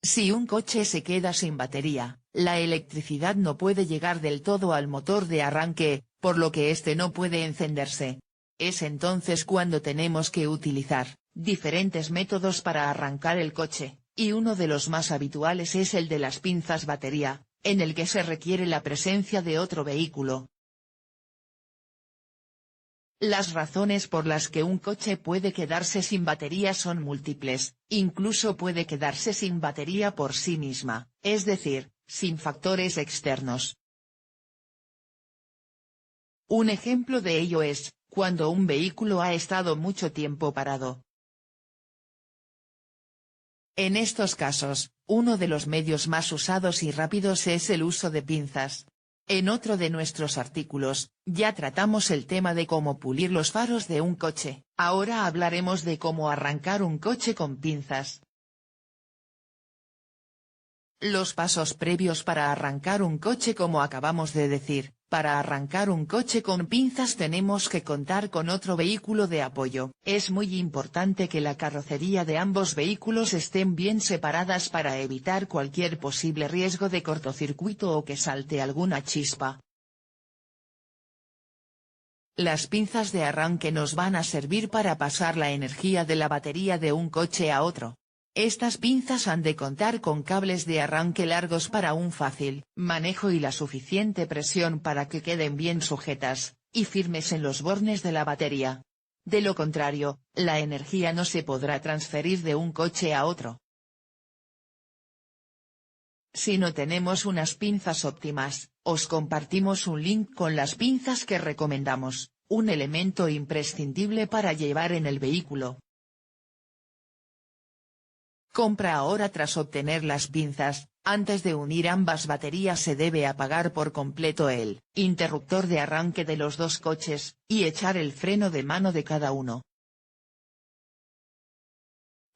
Si un coche se queda sin batería, la electricidad no puede llegar del todo al motor de arranque, por lo que este no puede encenderse. Es entonces cuando tenemos que utilizar diferentes métodos para arrancar el coche, y uno de los más habituales es el de las pinzas batería, en el que se requiere la presencia de otro vehículo. Las razones por las que un coche puede quedarse sin batería son múltiples, incluso puede quedarse sin batería por sí misma, es decir, sin factores externos. Un ejemplo de ello es, cuando un vehículo ha estado mucho tiempo parado. En estos casos, uno de los medios más usados y rápidos es el uso de pinzas. En otro de nuestros artículos, ya tratamos el tema de cómo pulir los faros de un coche, ahora hablaremos de cómo arrancar un coche con pinzas. Los pasos previos para arrancar un coche. Como acabamos de decir, para arrancar un coche con pinzas tenemos que contar con otro vehículo de apoyo. Es muy importante que la carrocería de ambos vehículos estén bien separadas para evitar cualquier posible riesgo de cortocircuito o que salte alguna chispa. Las pinzas de arranque nos van a servir para pasar la energía de la batería de un coche a otro. Estas pinzas han de contar con cables de arranque largos para un fácil manejo y la suficiente presión para que queden bien sujetas y firmes en los bornes de la batería. De lo contrario, la energía no se podrá transferir de un coche a otro. Si no tenemos unas pinzas óptimas, os compartimos un link con las pinzas que recomendamos, un elemento imprescindible para llevar en el vehículo. Compra ahora. Tras obtener las pinzas, antes de unir ambas baterías se debe apagar por completo el interruptor de arranque de los dos coches, y echar el freno de mano de cada uno.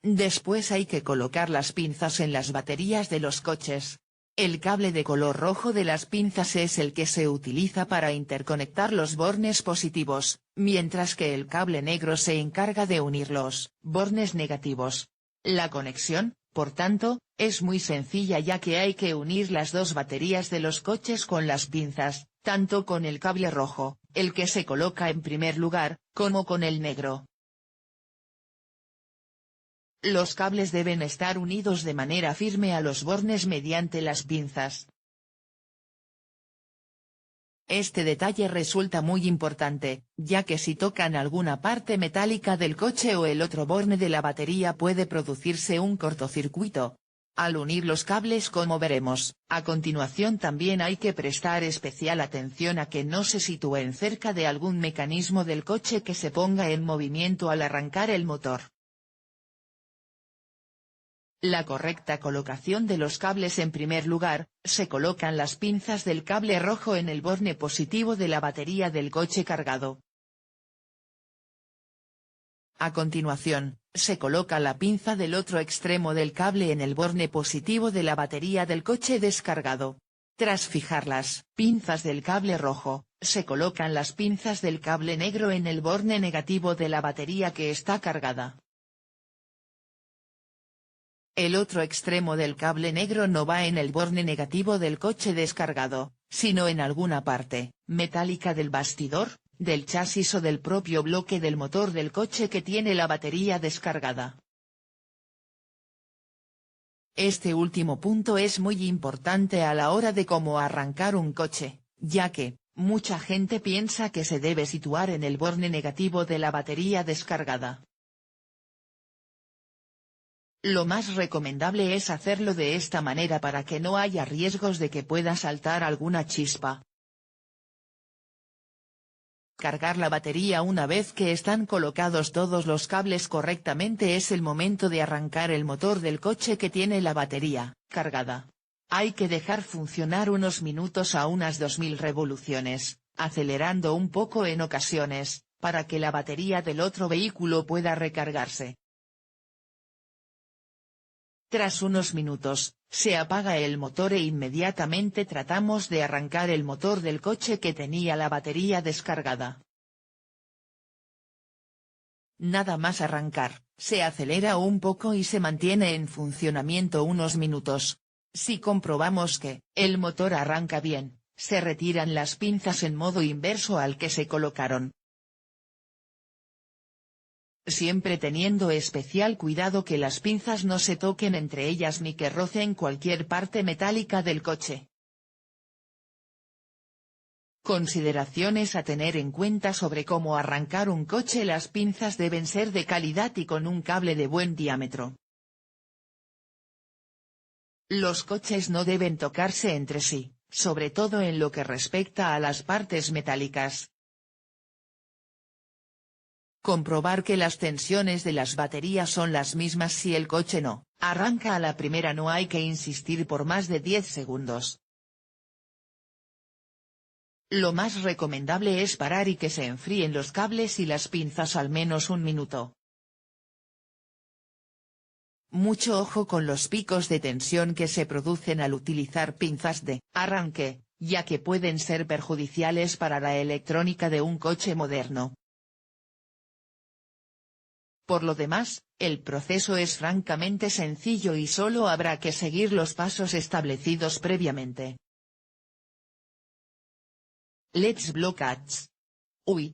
Después hay que colocar las pinzas en las baterías de los coches. El cable de color rojo de las pinzas es el que se utiliza para interconectar los bornes positivos, mientras que el cable negro se encarga de unir los bornes negativos. La conexión, por tanto, es muy sencilla ya que hay que unir las dos baterías de los coches con las pinzas, tanto con el cable rojo, el que se coloca en primer lugar, como con el negro. Los cables deben estar unidos de manera firme a los bornes mediante las pinzas. Este detalle resulta muy importante, ya que si tocan alguna parte metálica del coche o el otro borne de la batería puede producirse un cortocircuito. Al unir los cables, como veremos a continuación, también hay que prestar especial atención a que no se sitúen cerca de algún mecanismo del coche que se ponga en movimiento al arrancar el motor. La correcta colocación de los cables. En primer lugar, se colocan las pinzas del cable rojo en el borne positivo de la batería del coche cargado. A continuación, se coloca la pinza del otro extremo del cable en el borne positivo de la batería del coche descargado. Tras fijar las pinzas del cable rojo, se colocan las pinzas del cable negro en el borne negativo de la batería que está cargada. El otro extremo del cable negro no va en el borne negativo del coche descargado, sino en alguna parte metálica del bastidor, del chasis o del propio bloque del motor del coche que tiene la batería descargada. Este último punto es muy importante a la hora de cómo arrancar un coche, ya que mucha gente piensa que se debe situar en el borne negativo de la batería descargada. Lo más recomendable es hacerlo de esta manera para que no haya riesgos de que pueda saltar alguna chispa. Cargar la batería. Una vez que están colocados todos los cables correctamente, es el momento de arrancar el motor del coche que tiene la batería cargada. Hay que dejar funcionar unos minutos a unas 2000 revoluciones, acelerando un poco en ocasiones, para que la batería del otro vehículo pueda recargarse. Tras unos minutos, se apaga el motor e inmediatamente tratamos de arrancar el motor del coche que tenía la batería descargada. Nada más arrancar, Se acelera un poco y se mantiene en funcionamiento unos minutos. Si comprobamos que el motor arranca bien, se retiran las pinzas en modo inverso al que se colocaron. Siempre teniendo especial cuidado que las pinzas no se toquen entre ellas ni que rocen cualquier parte metálica del coche. Consideraciones a tener en cuenta sobre cómo arrancar un coche. Las pinzas deben ser de calidad y con un cable de buen diámetro. Los coches no deben tocarse entre sí, sobre todo en lo que respecta a las partes metálicas. Comprobar que las tensiones de las baterías son las mismas. Si el coche no arranca a la primera, no hay que insistir por más de 10 segundos. Lo más recomendable es parar y que se enfríen los cables y las pinzas al menos un minuto. Mucho ojo con los picos de tensión que se producen al utilizar pinzas de arranque, ya que pueden ser perjudiciales para la electrónica de un coche moderno. Por lo demás, el proceso es francamente sencillo y solo habrá que seguir los pasos establecidos previamente. Let's block ads. Uy,